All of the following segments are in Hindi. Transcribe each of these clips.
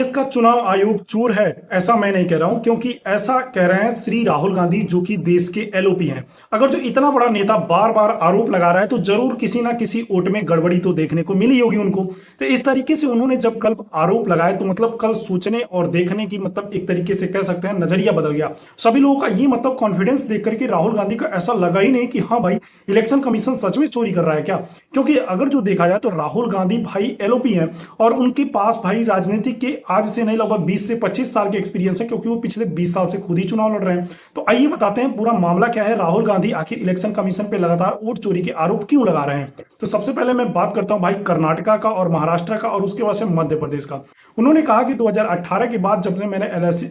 इसका चुनाव आयोग चोर है ऐसा मैं नहीं कह रहा हूं, क्योंकि ऐसा कह रहे हैं श्री राहुल गांधी जो कि देश के एलओपी हैं। अगर जो इतना बड़ा नेता बार बार आरोप लगा रहा है तो जरूर किसी ना किसी वोट में गड़बड़ी तो देखने को मिली होगी उनको। तो इस तरीके से उन्होंने जब कल आरोप लगाए तो मतलब कल सोचने और देखने की मतलब एक तरीके से कह सकते हैं नजरिया बदल गया सभी लोगों का। ये मतलब कॉन्फिडेंस देख करके राहुल गांधी का ऐसा लगा ही नहीं कि हाँ भाई इलेक्शन कमीशन सच में चोरी कर रहा है क्या। क्योंकि अगर जो देखा जाए तो राहुल गांधी भाई एलओपी हैं और उनके पास भाई राजनीति के आज से नहीं लगभग 20 से 25 साल के एक्सपीरियंस है, क्योंकि वो पिछले 20 साल से खुद ही चुनाव लड़ रहे हैं। तो आइए बताते हैं पूरा मामला क्या है, राहुल गांधी आखिर इलेक्शन कमीशन पे लगातार वोट चोरी के आरोप क्यों लगा रहे हैं। तो सबसे पहले मैं बात करता हूं भाई कर्नाटका का और महाराष्ट्र का और उसके बाद से मध्य प्रदेश का। उन्होंने कहा कि 2018 के बाद जब से मैंने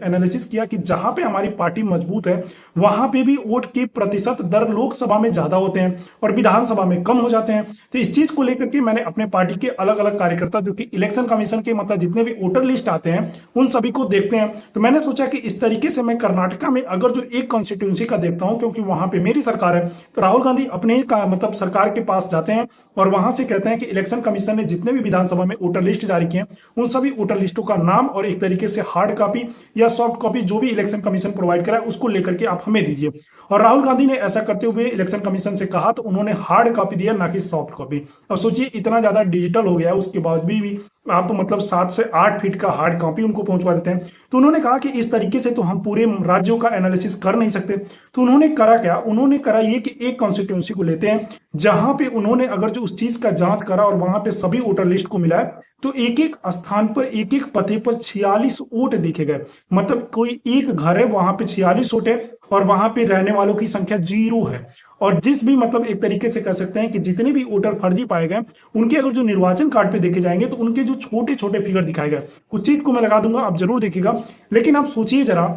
एनालिसिस किया कि जहां पे हमारी पार्टी मजबूत है वहां पे भी वोट के प्रतिशत दर लोकसभा में ज्यादा होते हैं और विधानसभा में कम हो जाते हैं। तो इस चीज को लेकर के मैंने अपने पार्टी के अलग अलग कार्यकर्ता जो कि इलेक्शन कमीशन के मतलब जितने भी वोटर लिस्ट आते हैं उन सभी को देखते हैं। तो मैंने सोचा कि इस तरीके से मैं कर्नाटका में अगर जो एक कॉन्स्टिट्यूंसी का देखता हूं, क्योंकि वहां पे मेरी सरकार है, तो राहुल गांधी अपने का मतलब सरकार के पास जाते हैं और वहां से कहते हैं कि इलेक्शन कमीशन ने जितने भी विधानसभा में वोटर लिस्ट जारी किए उन सभी वोटर लिस्टों का नाम और एक तरीके से हार्ड कॉपी या सॉफ्ट कॉपी जो भी इलेक्शन कमीशन प्रोवाइड करा है उसको लेकर के आप हमें दीजिए। और राहुल गांधी ने ऐसा करते हुए इलेक्शन कमीशन से कहा तो उन्होंने हार्ड कॉपी दिया ना कि सॉफ्ट कॉपी। अब सोचिए इतना ज्यादा डिजिटल हो गया है उसके बाद भी आप मतलब 7 से 8 फीट का हार्ड कॉपी उनको पहुंचवा देते हैं। तो उन्होंने कहा कि इस तरीके से तो हम पूरे राज्यों का एनालिसिस कर नहीं सकते। तो उन्होंने करा क्या, उन्होंने करा ये कि एक कॉन्स्टिट्यूंसी को लेते हैं जहां पे उन्होंने अगर जो उस चीज का जांच करा और वहां पे सभी वोटर लिस्ट को मिला है तो एक एक स्थान पर एक एक पते पर 46 वोट देखे गए। मतलब कोई एक घर है वहां पे 46 वोट है और वहां पे रहने वालों की संख्या 0 है। और जिस भी मतलब एक तरीके से कह सकते हैं कि जितने भी वोटर फर्जी पाए गए उनके अगर जो निर्वाचन कार्ड पे देखे जाएंगे तो उनके जो छोटे छोटे फिगर दिखाए गए उस चीज को मैं लगा दूंगा, आप जरूर देखिएगा। लेकिन आप सोचिए जरा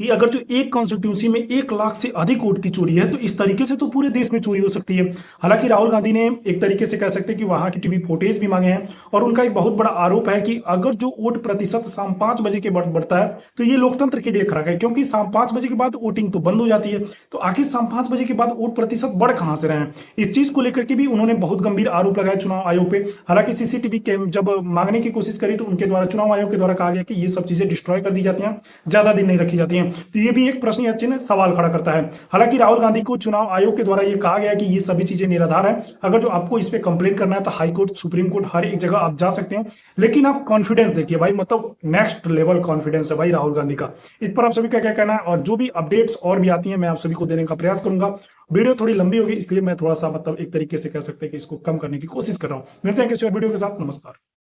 कि अगर जो एक कॉन्स्टिट्यूंसी में 1 लाख से अधिक वोट की चोरी है तो इस तरीके से तो पूरे देश में चोरी हो सकती है। हालांकि राहुल गांधी ने एक तरीके से कह सकते हैं कि वहां की टीवी फुटेज भी मांगे हैं और उनका एक बहुत बड़ा आरोप है कि अगर जो वोट प्रतिशत शाम 5 बजे के बाद बढ़ता है तो ये लोकतंत्र के लिए खराब है, क्योंकि शाम 5 बजे के बाद वोटिंग तो बंद हो जाती है। तो आखिर शाम 5 बजे के बाद वोट प्रतिशत बढ़ कहां से रहे हैं, इस चीज को लेकर के भी उन्होंने बहुत गंभीर आरोप लगाया चुनाव आयोग पे। हालांकि सीसीटीवी जब मांगने की कोशिश करी तो उनके द्वारा चुनाव आयोग के द्वारा कहा गया कि ये सब चीजें डिस्ट्रॉय कर दी जाती हैं, ज्यादा दिन नहीं रखी जाती हैं। तो ये भी एक प्रश्न या चिन्ह सवाल खड़ा करता है। हालांकि राहुल गांधी को चुनाव आयोग के द्वारा ये कहा गया कि ये सभी चीजें निराधार है। अगर जो आपको इस पे कंप्लेन करना है तो हाई कोर्ट सुप्रीम कोर्ट हर एक जगह आप जा सकते हैं। लेकिन आप कॉन्फिडेंस देखिए भाई, मतलब नेक्स्ट लेवल कॉन्फिडेंस है भाई राहुल गांधी का। इस पर आप सभी का क्या कहना है, और जो भी अपडेट्स और भी आती है मैं आप सभी को देने का प्रयास करूंगा। वीडियो थोड़ी लंबी होगी इसलिए मैं थोड़ा सा मतलब एक तरीके से कह सकते हैं कि इसको कम करने की कोशिश कर रहा हूं। मिलते हैं किसी और वीडियो के साथ, नमस्कार।